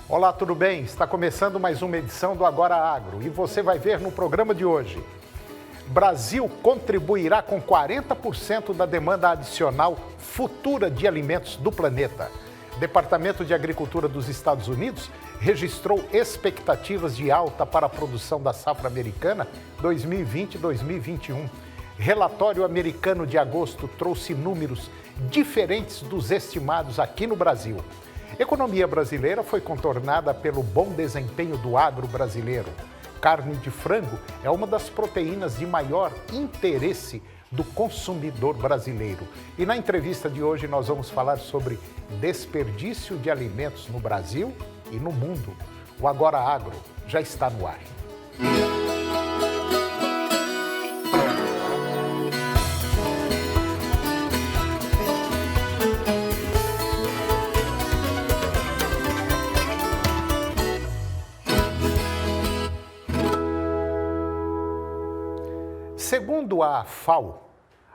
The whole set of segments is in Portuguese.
Olá, tudo bem? Está começando mais uma edição do Agora Agro e você vai ver no programa de hoje. Brasil contribuirá com 40% da demanda adicional futura de alimentos do planeta. Departamento de Agricultura dos Estados Unidos registrou expectativas de alta para a produção da safra americana 2020-2021. Relatório americano de agosto trouxe números diferentes dos estimados aqui no Brasil. Economia brasileira foi contornada pelo bom desempenho do agro brasileiro. Carne de frango é uma das proteínas de maior interesse do consumidor brasileiro. E na entrevista de hoje nós vamos falar sobre desperdício de alimentos no Brasil e no mundo. O Agora Agro já está no ar. Segundo a FAO,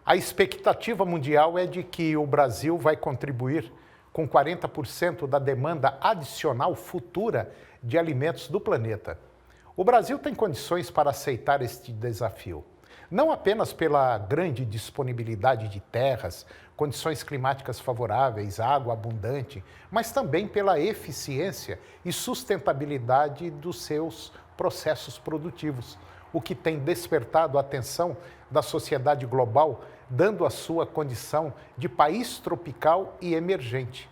a expectativa mundial é de que o Brasil vai contribuir com 40% da demanda adicional futura de alimentos do planeta. O Brasil tem condições para aceitar este desafio, não apenas pela grande disponibilidade de terras, condições climáticas favoráveis, água abundante, mas também pela eficiência e sustentabilidade dos seus processos produtivos, o que tem despertado a atenção da sociedade global, dando a sua condição de país tropical e emergente.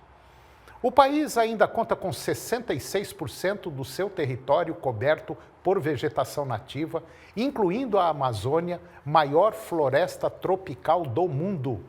O país ainda conta com 66% do seu território coberto por vegetação nativa, incluindo a Amazônia, maior floresta tropical do mundo.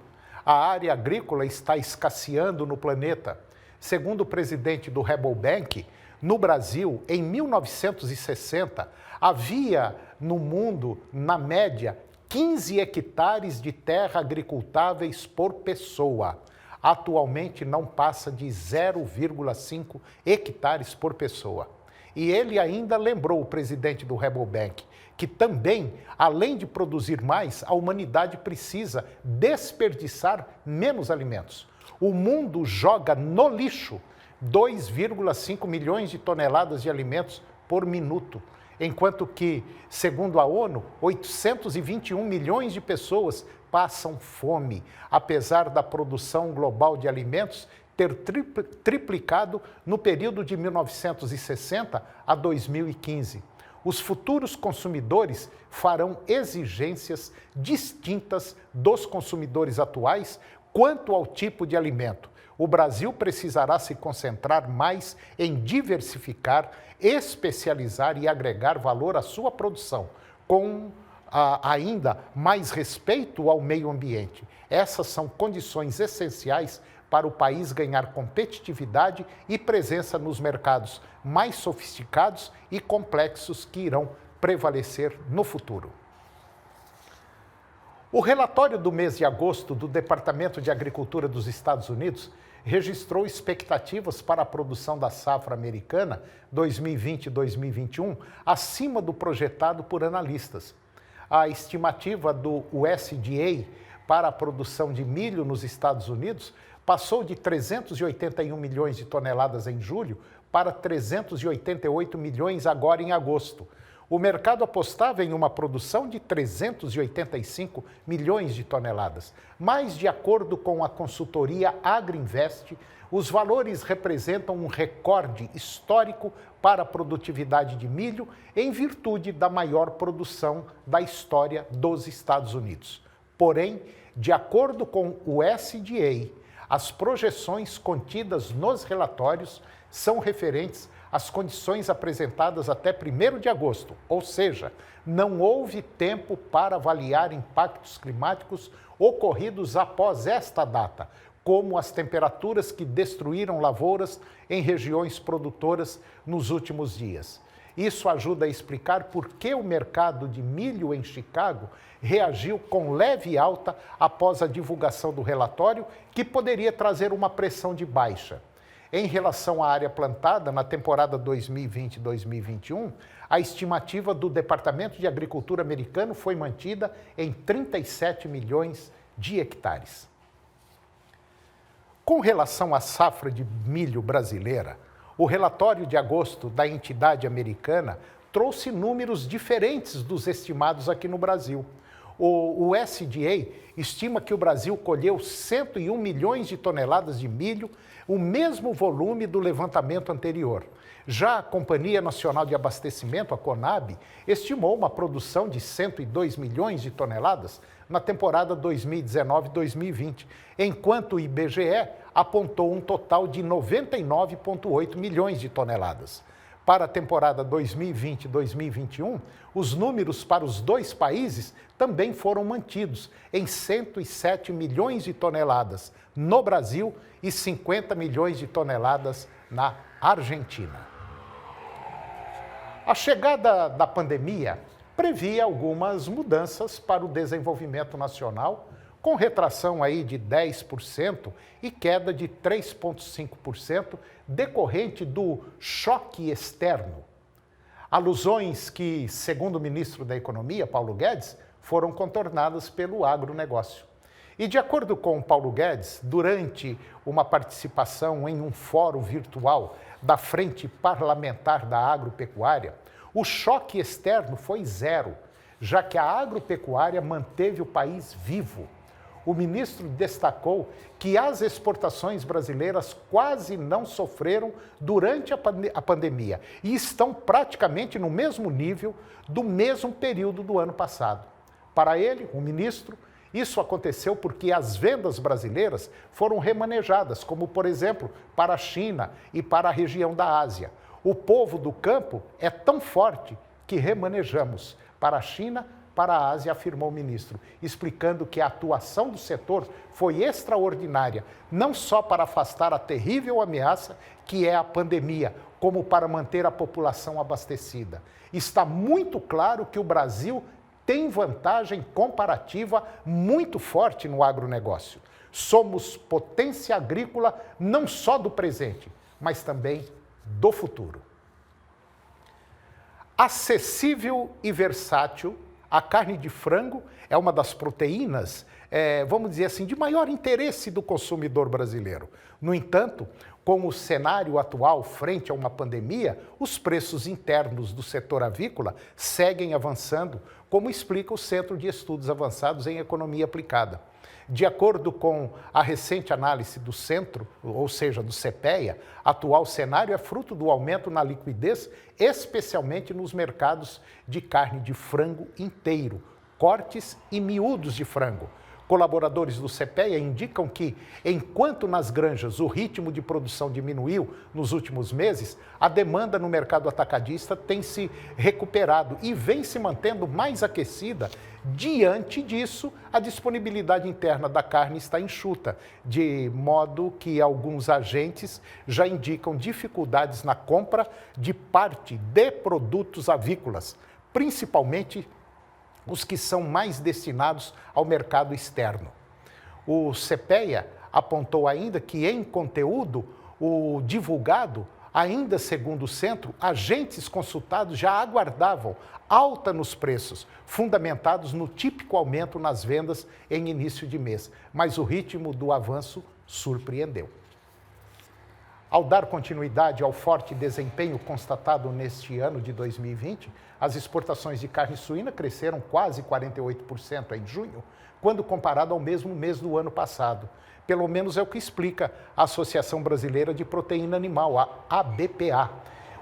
A área agrícola está escasseando no planeta. Segundo o presidente do Rabobank, no Brasil, em 1960, havia no mundo, na média, 15 hectares de terra agricultáveis por pessoa. Atualmente não passa de 0,5 hectares por pessoa. E ele ainda lembrou, o presidente do Rabobank, que também, além de produzir mais, a humanidade precisa desperdiçar menos alimentos. O mundo joga no lixo 2,5 milhões de toneladas de alimentos por minuto, enquanto que, segundo a ONU, 821 milhões de pessoas passam fome, apesar da produção global de alimentos ter triplicado no período de 1960 a 2015. Os futuros consumidores farão exigências distintas dos consumidores atuais quanto ao tipo de alimento. O Brasil precisará se concentrar mais em diversificar, especializar e agregar valor à sua produção, com ainda mais respeito ao meio ambiente. Essas são condições essenciais para o país ganhar competitividade e presença nos mercados mais sofisticados e complexos que irão prevalecer no futuro. O relatório do mês de agosto do Departamento de Agricultura dos Estados Unidos registrou expectativas para a produção da safra americana 2020-2021 acima do projetado por analistas. A estimativa do USDA para a produção de milho nos Estados Unidos passou de 381 milhões de toneladas em julho para 388 milhões agora em agosto. O mercado apostava em uma produção de 385 milhões de toneladas, mas, de acordo com a consultoria Agriinvest, os valores representam um recorde histórico para a produtividade de milho em virtude da maior produção da história dos Estados Unidos. Porém, de acordo com o USDA, as projeções contidas nos relatórios são referentes às condições apresentadas até 1º de agosto, ou seja, não houve tempo para avaliar impactos climáticos ocorridos após esta data, como as temperaturas que destruíram lavouras em regiões produtoras nos últimos dias. Isso ajuda a explicar por que o mercado de milho em Chicago reagiu com leve alta após a divulgação do relatório, que poderia trazer uma pressão de baixa. Em relação à área plantada na temporada 2020-2021, a estimativa do Departamento de Agricultura americano foi mantida em 37 milhões de hectares. Com relação à safra de milho brasileira, O relatório de agosto da entidade americana trouxe números diferentes dos estimados aqui no Brasil. O USDA estima que o Brasil colheu 101 milhões de toneladas de milho, o mesmo volume do levantamento anterior. Já a Companhia Nacional de Abastecimento, a Conab, estimou uma produção de 102 milhões de toneladas na temporada 2019-2020, enquanto o IBGE apontou um total de 99,8 milhões de toneladas. Para a temporada 2020-2021, os números para os dois países também foram mantidos em 107 milhões de toneladas no Brasil e 50 milhões de toneladas na Argentina. A chegada da pandemia previa algumas mudanças para o desenvolvimento nacional, com retração aí de 10% e queda de 3,5% decorrente do choque externo. Alusões que, segundo o ministro da Economia, Paulo Guedes, foram contornadas pelo agronegócio. E de acordo com Paulo Guedes, durante uma participação em um fórum virtual da Frente Parlamentar da Agropecuária, o choque externo foi zero, já que a agropecuária manteve o país vivo. O ministro destacou que as exportações brasileiras quase não sofreram durante a pandemia e estão praticamente no mesmo nível do mesmo período do ano passado. Para ele, o ministro, isso aconteceu porque as vendas brasileiras foram remanejadas, como, por exemplo, para a China e para a região da Ásia. O povo do campo é tão forte que remanejamos para a China, para a Ásia, afirmou o ministro, explicando que a atuação do setor foi extraordinária, não só para afastar a terrível ameaça que é a pandemia, como para manter a população abastecida. Está muito claro que o Brasil tem vantagem comparativa muito forte no agronegócio. Somos potência agrícola não só do presente, mas também do futuro. Acessível e versátil, a carne de frango é uma das proteínas, vamos dizer assim, de maior interesse do consumidor brasileiro. No entanto, com o cenário atual frente a uma pandemia, os preços internos do setor avícola seguem avançando, como explica o Centro de Estudos Avançados em Economia Aplicada. De acordo com a recente análise do centro, ou seja, do CPEA, atual cenário é fruto do aumento na liquidez, especialmente nos mercados de carne de frango inteiro, cortes e miúdos de frango. Colaboradores do CPEA indicam que, enquanto nas granjas o ritmo de produção diminuiu nos últimos meses, a demanda no mercado atacadista tem se recuperado e vem se mantendo mais aquecida. Diante disso, a disponibilidade interna da carne está enxuta, de modo que alguns agentes já indicam dificuldades na compra de parte de produtos avícolas, principalmente os que são mais destinados ao mercado externo. O CPEA apontou ainda que, em conteúdo, o divulgado, ainda segundo o centro, agentes consultados já aguardavam alta nos preços, fundamentados no típico aumento nas vendas em início de mês, mas o ritmo do avanço surpreendeu. Ao dar continuidade ao forte desempenho constatado neste ano de 2020, as exportações de carne suína cresceram quase 48% em junho, quando comparado ao mesmo mês do ano passado. Pelo menos é o que explica a Associação Brasileira de Proteína Animal, a ABPA.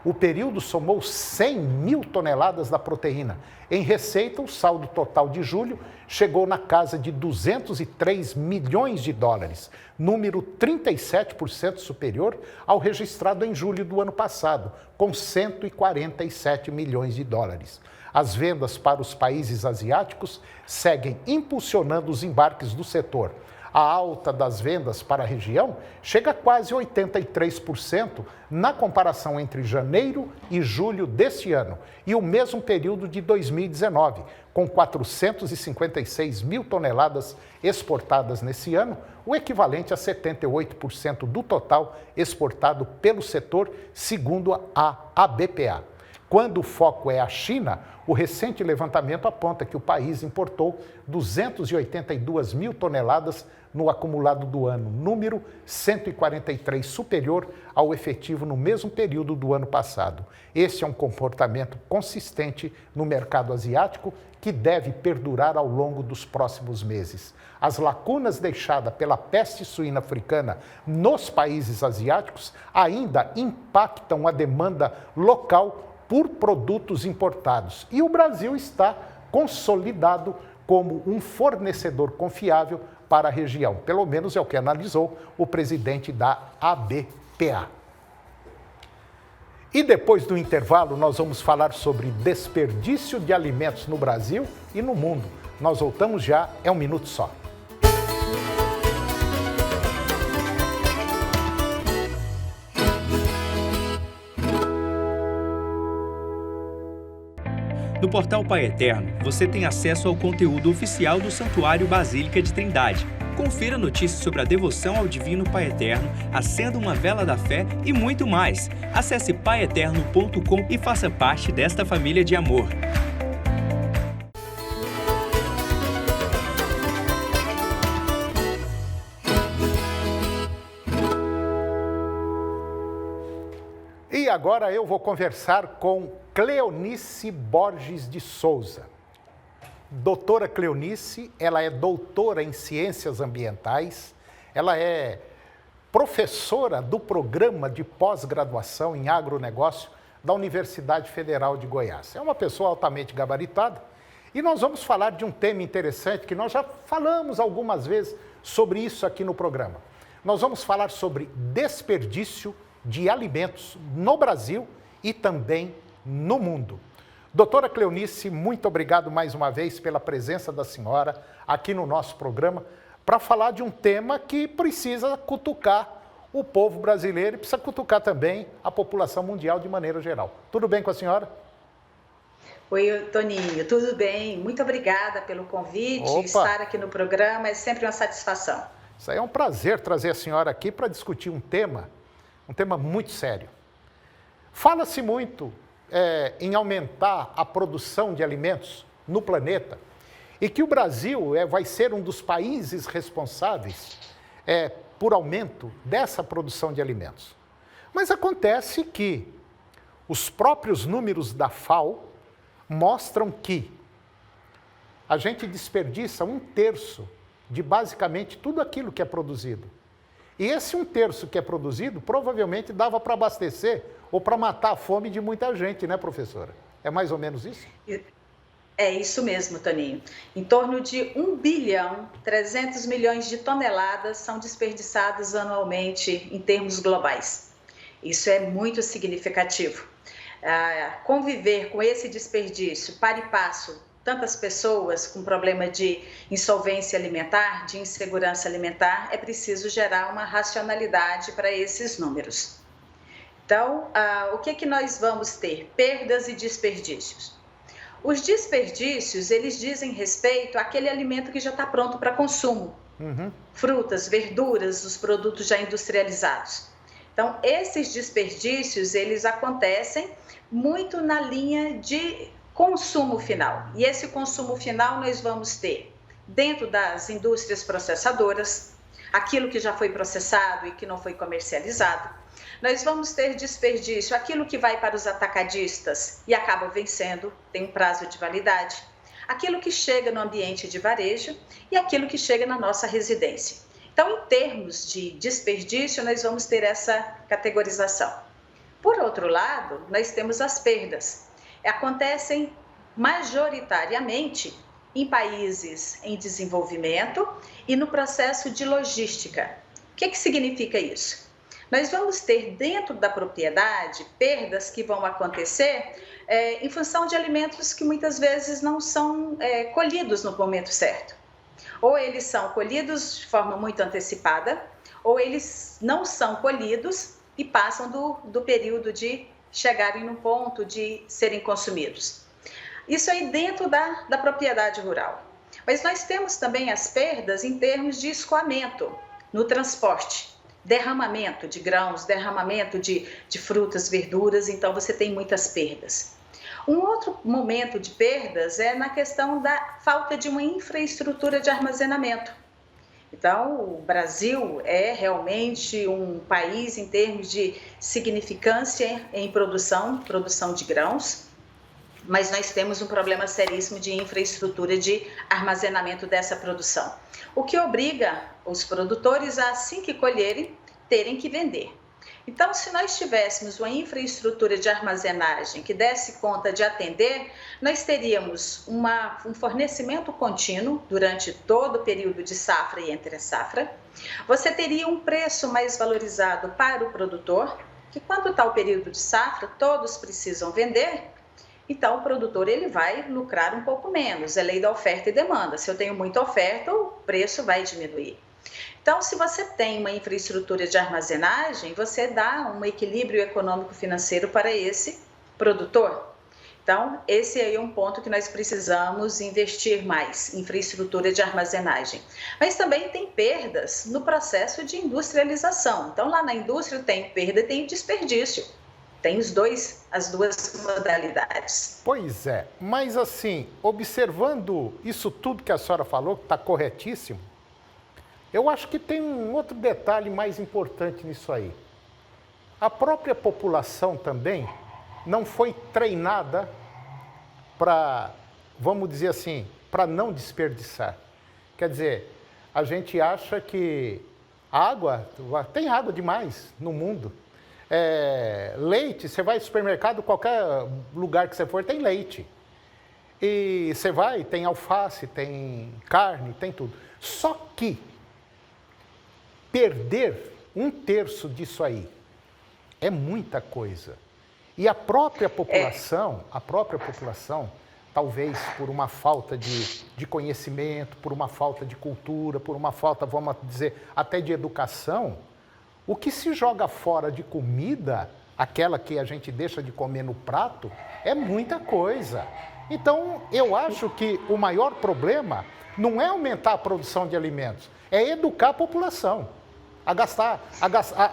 O período somou 100 mil toneladas da proteína. Em receita, o saldo total de julho chegou na casa de 203 milhões de dólares, número 37% superior ao registrado em julho do ano passado, com 147 milhões de dólares. As vendas para os países asiáticos seguem impulsionando os embarques do setor. A alta das vendas para a região chega a quase 83% na comparação entre janeiro e julho deste ano e o mesmo período de 2019, com 456 mil toneladas exportadas nesse ano, o equivalente a 78% do total exportado pelo setor, segundo a ABPA. Quando o foco é a China, o recente levantamento aponta que o país importou 282 mil toneladas no acumulado do ano, número 143 superior ao efetivo no mesmo período do ano passado. Esse é um comportamento consistente no mercado asiático que deve perdurar ao longo dos próximos meses. As lacunas deixadas pela peste suína africana nos países asiáticos ainda impactam a demanda local por produtos importados. E o Brasil está consolidado como um fornecedor confiável para a região. Pelo menos é o que analisou o presidente da ABPA. E depois do intervalo, nós vamos falar sobre desperdício de alimentos no Brasil e no mundo. Nós voltamos já, é um minuto só. No portal Pai Eterno, você tem acesso ao conteúdo oficial do Santuário Basílica de Trindade. Confira notícias sobre a devoção ao Divino Pai Eterno, acenda uma vela da fé e muito mais. Acesse paieterno.com e faça parte desta família de amor. E agora eu vou conversar com Cleonice Borges de Souza. Doutora Cleonice, ela é doutora em Ciências Ambientais, ela é professora do programa de pós-graduação em agronegócio da Universidade Federal de Goiás. É uma pessoa altamente gabaritada e nós vamos falar de um tema interessante que nós já falamos algumas vezes sobre isso aqui no programa. Nós vamos falar sobre desperdício de alimentos no Brasil e também no mundo. Doutora Cleonice, muito obrigado mais uma vez pela presença da senhora aqui no nosso programa para falar de um tema que precisa cutucar o povo brasileiro e precisa cutucar também a população mundial de maneira geral. Tudo bem com a senhora? Oi, Toninho, tudo bem? Muito obrigada pelo convite. Opa. Estar aqui no programa é sempre uma satisfação. Isso aí é um prazer trazer a senhora aqui para discutir um tema muito sério. Fala-se muito em aumentar a produção de alimentos no planeta e que o Brasil vai ser um dos países responsáveis por aumento dessa produção de alimentos. Mas acontece que os próprios números da FAO mostram que a gente desperdiça 1/3 de basicamente tudo aquilo que é produzido. E esse 1/3 que é produzido provavelmente dava para abastecer ou para matar a fome de muita gente, né, professora? É mais ou menos isso? É isso mesmo, Toninho. Em torno de 1,3 bilhão de toneladas são desperdiçadas anualmente em termos globais. Isso é muito significativo. Conviver com esse desperdício, para e passo, tantas pessoas com problema de insolvência alimentar, de insegurança alimentar, é preciso gerar uma racionalidade para esses números. Então, o que nós vamos ter? Perdas e desperdícios. Os desperdícios, eles dizem respeito àquele alimento que já está pronto para consumo. Frutas, verduras, os produtos já industrializados. Então, esses desperdícios, eles acontecem muito na linha de consumo final. E esse consumo final nós vamos ter dentro das indústrias processadoras, aquilo que já foi processado e que não foi comercializado. Nós vamos ter desperdício, aquilo que vai para os atacadistas e acaba vencendo, tem um prazo de validade. Aquilo que chega no ambiente de varejo e aquilo que chega na nossa residência. Então, em termos de desperdício, nós vamos ter essa categorização. Por outro lado, nós temos as perdas. Acontecem majoritariamente em países em desenvolvimento e no processo de logística. O que significa isso? Nós vamos ter dentro da propriedade perdas que vão acontecer em função de alimentos que muitas vezes não são colhidos no momento certo. Ou eles são colhidos de forma muito antecipada, ou eles não são colhidos e passam do período de chegarem no ponto de serem consumidos. Isso aí dentro da propriedade rural. Mas nós temos também as perdas em termos de escoamento no transporte, derramamento de grãos, derramamento de frutas, verduras, então você tem muitas perdas. Um outro momento de perdas é na questão da falta de uma infraestrutura de armazenamento. Então, o Brasil é realmente um país em termos de significância em produção de grãos, mas nós temos um problema seríssimo de infraestrutura de armazenamento dessa produção, o que obriga os produtores a, assim que colherem, terem que vender. Então, se nós tivéssemos uma infraestrutura de armazenagem que desse conta de atender, nós teríamos um fornecimento contínuo durante todo o período de safra e entre safra. Você teria um preço mais valorizado para o produtor, que quando está o período de safra, todos precisam vender, então o produtor ele vai lucrar um pouco menos, é lei da oferta e demanda. Se eu tenho muita oferta, o preço vai diminuir. Então, se você tem uma infraestrutura de armazenagem, você dá um equilíbrio econômico-financeiro para esse produtor. Então, esse aí é um ponto que nós precisamos investir mais, infraestrutura de armazenagem. Mas também tem perdas no processo de industrialização. Então, lá na indústria tem perda e tem desperdício. Tem as duas modalidades. Pois é, mas assim, observando isso tudo que a senhora falou, que está corretíssimo, eu acho que tem um outro detalhe mais importante nisso aí. A própria população também não foi treinada para, vamos dizer assim, para não desperdiçar. Quer dizer, a gente acha que tem água demais no mundo. Leite, você vai no supermercado, qualquer lugar que você for, tem leite. E você vai, tem alface, tem carne, tem tudo. Só que perder 1/3 disso aí é muita coisa. E a própria população, talvez por uma falta de conhecimento, por uma falta de cultura, por uma falta, vamos dizer, até de educação, o que se joga fora de comida, aquela que a gente deixa de comer no prato, é muita coisa. Então, eu acho que o maior problema não é aumentar a produção de alimentos, é educar a população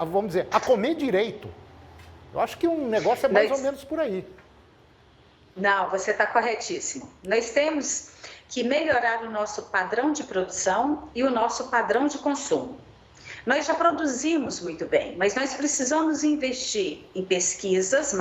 vamos dizer, a comer direito. Eu acho que um negócio é mais ou menos por aí. Não, você está corretíssimo. Nós temos que melhorar o nosso padrão de produção e o nosso padrão de consumo. Nós já produzimos muito bem, mas nós precisamos investir em pesquisas,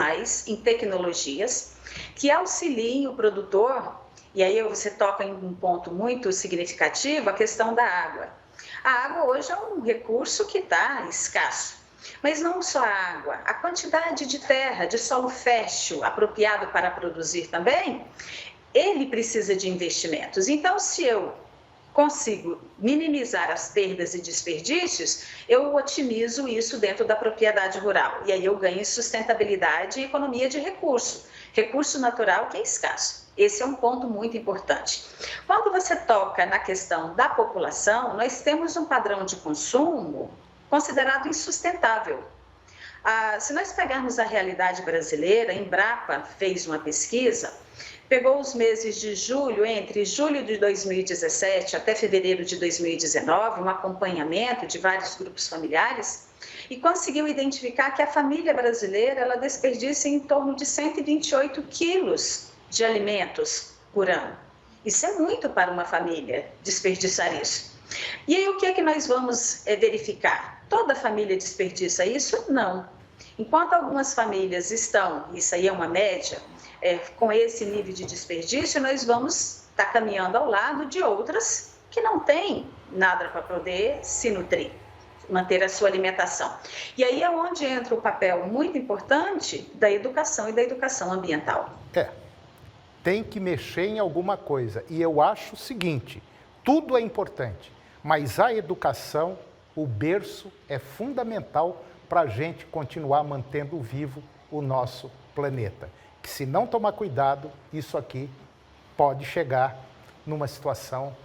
em tecnologias, que auxiliem o produtor, e aí você toca em um ponto muito significativo, a questão da água. A água hoje é um recurso que está escasso, mas não só a água, a quantidade de terra, de solo fértil, apropriado para produzir também, ele precisa de investimentos. Então, se eu consigo minimizar as perdas e desperdícios, eu otimizo isso dentro da propriedade rural. E aí eu ganho sustentabilidade e economia de recurso natural que é escasso. Esse é um ponto muito importante. Quando você toca na questão da população, nós temos um padrão de consumo considerado insustentável. Se nós pegarmos a realidade brasileira, a Embrapa fez uma pesquisa, pegou os meses de julho, entre julho de 2017 até fevereiro de 2019, um acompanhamento de vários grupos familiares, e conseguiu identificar que a família brasileira ela desperdiça em torno de 128 quilos de alimentos por ano. Isso é muito para uma família, desperdiçar isso. E aí o que é que nós vamos verificar? Toda família desperdiça isso? Não. Enquanto algumas famílias estão, isso aí é uma média, com esse nível de desperdício, nós vamos estar caminhando ao lado de outras que não têm nada para poder se nutrir, manter a sua alimentação. E aí é onde entra o papel muito importante da educação e da educação ambiental. Tem que mexer em alguma coisa. E eu acho o seguinte, tudo é importante, mas a educação, o berço, é fundamental para a gente continuar mantendo vivo o nosso planeta. Que se não tomar cuidado, isso aqui pode chegar numa situação,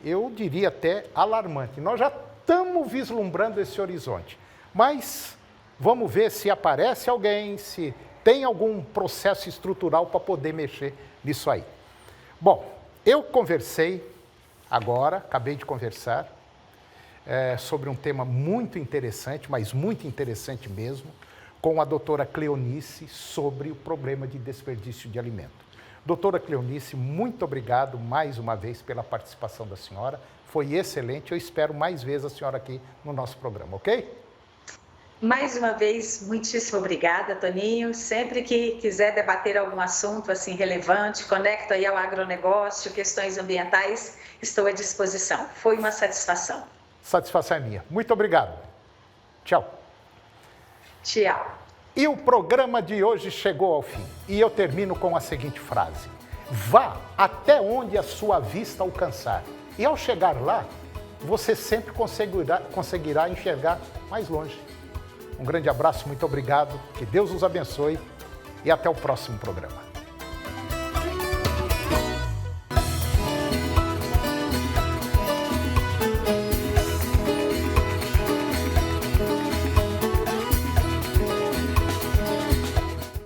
eu diria até alarmante. Nós já estamos vislumbrando esse horizonte, mas vamos ver se aparece alguém, se tem algum processo estrutural para poder mexer nisso aí. Bom, eu conversei agora, acabei de conversar, sobre um tema muito interessante, mas muito interessante mesmo, com a doutora Cleonice sobre o problema de desperdício de alimento. Doutora Cleonice, muito obrigado mais uma vez pela participação da senhora. Foi excelente. Eu espero mais vezes a senhora aqui no nosso programa, ok? Mais uma vez, muitíssimo obrigada, Toninho. Sempre que quiser debater algum assunto assim relevante, conecta aí ao agronegócio, questões ambientais, estou à disposição. Foi uma satisfação. Satisfação é minha. Muito obrigado. Tchau. Tchau. E o programa de hoje chegou ao fim. E eu termino com a seguinte frase: vá até onde a sua vista alcançar. E ao chegar lá, você sempre conseguirá enxergar mais longe. Um grande abraço, muito obrigado, que Deus os abençoe e até o próximo programa.